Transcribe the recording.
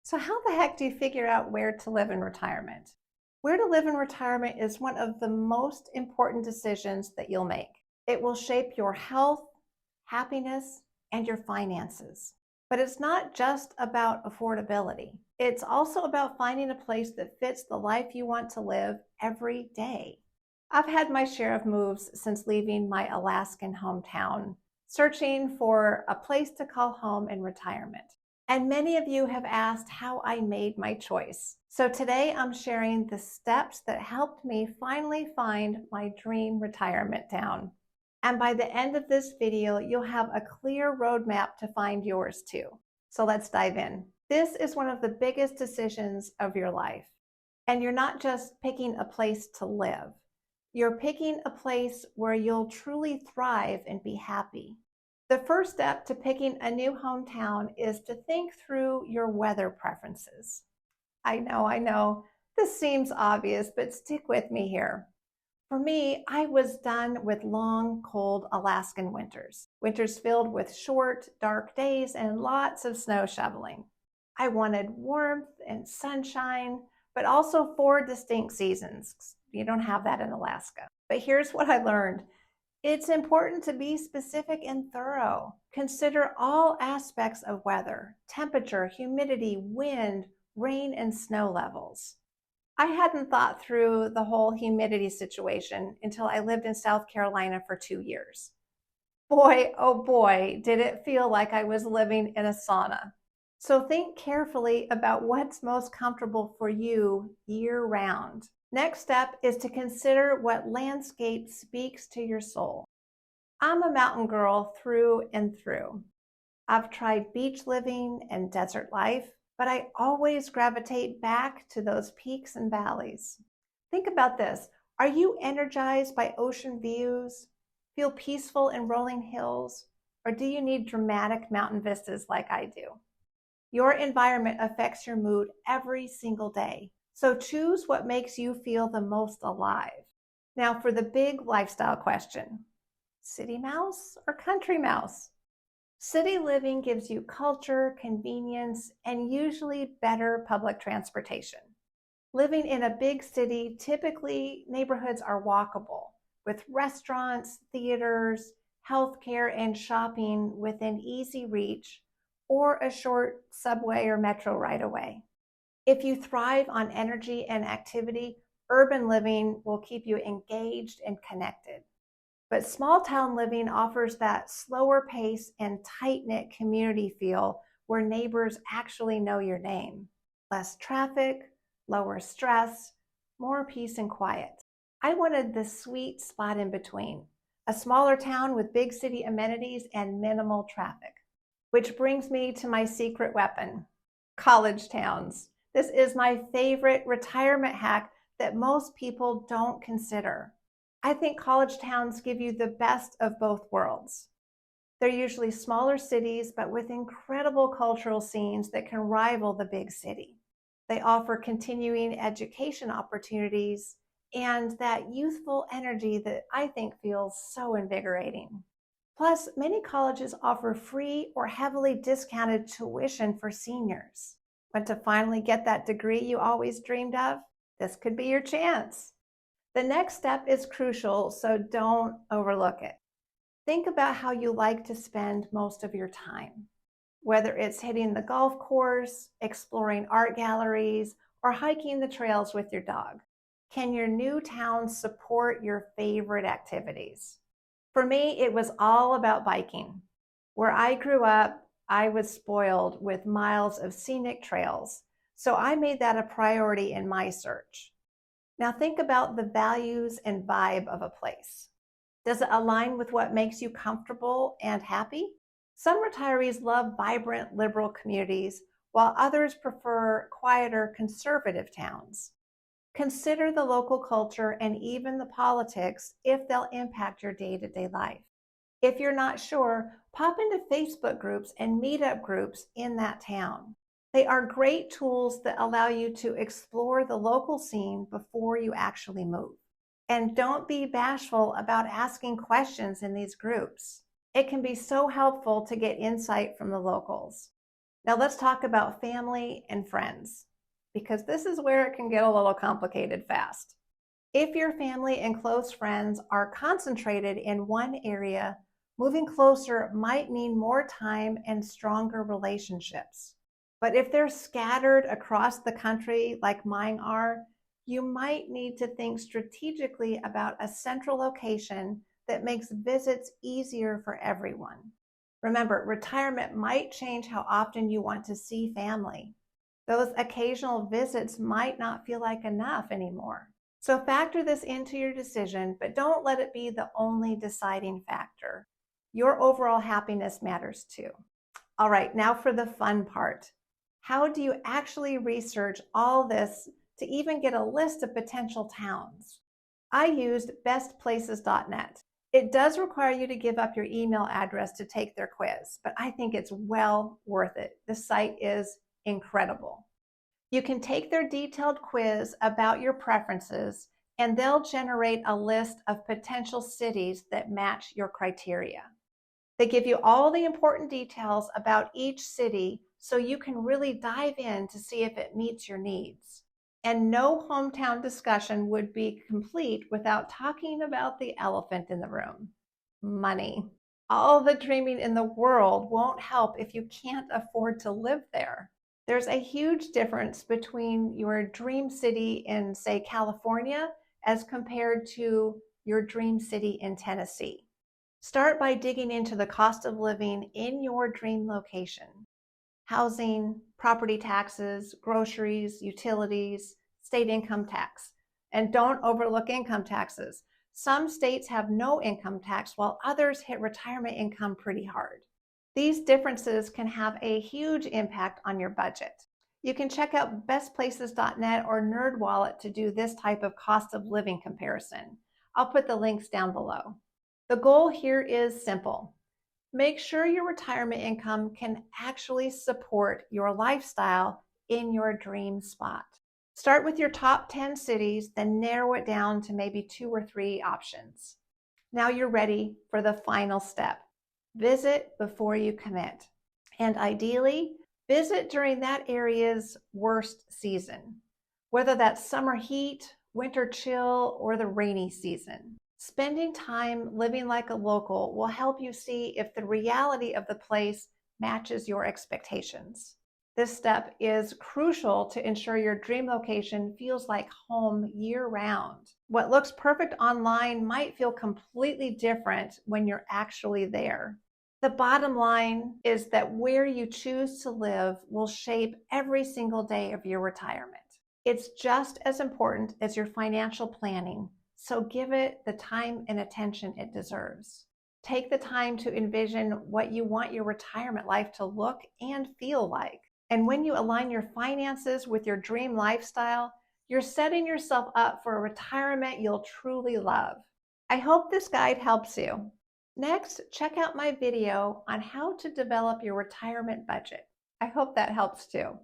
So how the heck do you figure out where to live in retirement? Where to live in retirement is one of the most important decisions that you'll make. It will shape your health, happiness, and your finances. But it's not just about affordability. It's also about finding a place that fits the life you want to live every day. I've had my share of moves since leaving my Alaskan hometown, searching for a place to call home in retirement. And many of you have asked how I made my choice. So today I'm sharing the steps that helped me finally find my dream retirement town. And by the end of this video, you'll have a clear roadmap to find yours too. So let's dive in. This is one of the biggest decisions of your life. And you're not just picking a place to live. You're picking a place where you'll truly thrive and be happy. The first step to picking a new hometown is to think through your weather preferences. I know, this seems obvious, but stick with me here. For me, I was done with long, cold Alaskan winters. Winters filled with short, dark days and lots of snow shoveling. I wanted warmth and sunshine, but also 4 distinct seasons. You don't have that in Alaska. But here's what I learned. It's important to be specific and thorough. Consider all aspects of weather: temperature, humidity, wind, rain, and snow levels. I hadn't thought through the whole humidity situation until I lived in South Carolina for 2 years. Boy, oh boy, did it feel like I was living in a sauna. So think carefully about what's most comfortable for you year-round. Next step is to consider what landscape speaks to your soul. I'm a mountain girl through and through. I've tried beach living and desert life, but I always gravitate back to those peaks and valleys. Think about this. Are you energized by ocean views? Feel peaceful in rolling hills? Or do you need dramatic mountain vistas like I do? Your environment affects your mood every single day. So choose what makes you feel the most alive. Now for the big lifestyle question: city mouse or country mouse? City living gives you culture, convenience, and usually better public transportation. Living in a big city, typically neighborhoods are walkable, with restaurants, theaters, healthcare, and shopping within easy reach, or a short subway or metro ride away. If you thrive on energy and activity, urban living will keep you engaged and connected. But small town living offers that slower pace and tight-knit community feel where neighbors actually know your name. Less traffic, lower stress, more peace and quiet. I wanted the sweet spot in between, a smaller town with big city amenities and minimal traffic. Which brings me to my secret weapon: college towns. This is my favorite retirement hack that most people don't consider. I think college towns give you the best of both worlds. They're usually smaller cities, but with incredible cultural scenes that can rival the big city. They offer continuing education opportunities and that youthful energy that I think feels so invigorating. Plus, many colleges offer free or heavily discounted tuition for seniors. Want to finally get that degree you always dreamed of? This could be your chance. The next step is crucial, so don't overlook it. Think about how you like to spend most of your time, whether it's hitting the golf course, exploring art galleries, or hiking the trails with your dog. Can your new town support your favorite activities? For me, it was all about biking. Where I grew up, I was spoiled with miles of scenic trails, so I made that a priority in my search. Now think about the values and vibe of a place. Does it align with what makes you comfortable and happy? Some retirees love vibrant liberal communities, while others prefer quieter conservative towns. Consider the local culture and even the politics if they'll impact your day-to-day life. If you're not sure, pop into Facebook groups and meetup groups in that town. They are great tools that allow you to explore the local scene before you actually move. And don't be bashful about asking questions in these groups. It can be so helpful to get insight from the locals. Now let's talk about family and friends, because this is where it can get a little complicated fast. If your family and close friends are concentrated in one area, moving closer might mean more time and stronger relationships. But if they're scattered across the country like mine are, you might need to think strategically about a central location that makes visits easier for everyone. Remember, retirement might change how often you want to see family. Those occasional visits might not feel like enough anymore. So factor this into your decision, but don't let it be the only deciding factor. Your overall happiness matters too. All right, now for the fun part. How do you actually research all this to even get a list of potential towns? I used bestplaces.net. It does require you to give up your email address to take their quiz, but I think it's well worth it. The site is incredible. You can take their detailed quiz about your preferences, and they'll generate a list of potential cities that match your criteria. They give you all the important details about each city so you can really dive in to see if it meets your needs. And no hometown discussion would be complete without talking about the elephant in the room: money. All the dreaming in the world won't help if you can't afford to live there. There's a huge difference between your dream city in, say, California as compared to your dream city in Tennessee. Start by digging into the cost of living in your dream location: housing, property taxes, groceries, utilities, state income tax. And don't overlook income taxes. Some states have no income tax while others hit retirement income pretty hard. These differences can have a huge impact on your budget. You can check out bestplaces.net or NerdWallet to do this type of cost of living comparison. I'll put the links down below. The goal here is simple. Make sure your retirement income can actually support your lifestyle in your dream spot. Start with your top 10 cities, then narrow it down to maybe 2 or 3 options. Now you're ready for the final step. Visit before you commit. And ideally, visit during that area's worst season, whether that's summer heat, winter chill, or the rainy season. Spending time living like a local will help you see if the reality of the place matches your expectations. This step is crucial to ensure your dream location feels like home year-round. What looks perfect online might feel completely different when you're actually there. The bottom line is that where you choose to live will shape every single day of your retirement. It's just as important as your financial planning, so give it the time and attention it deserves. Take the time to envision what you want your retirement life to look and feel like. And when you align your finances with your dream lifestyle, you're setting yourself up for a retirement you'll truly love. I hope this guide helps you. Next, check out my video on how to develop your retirement budget. I hope that helps too.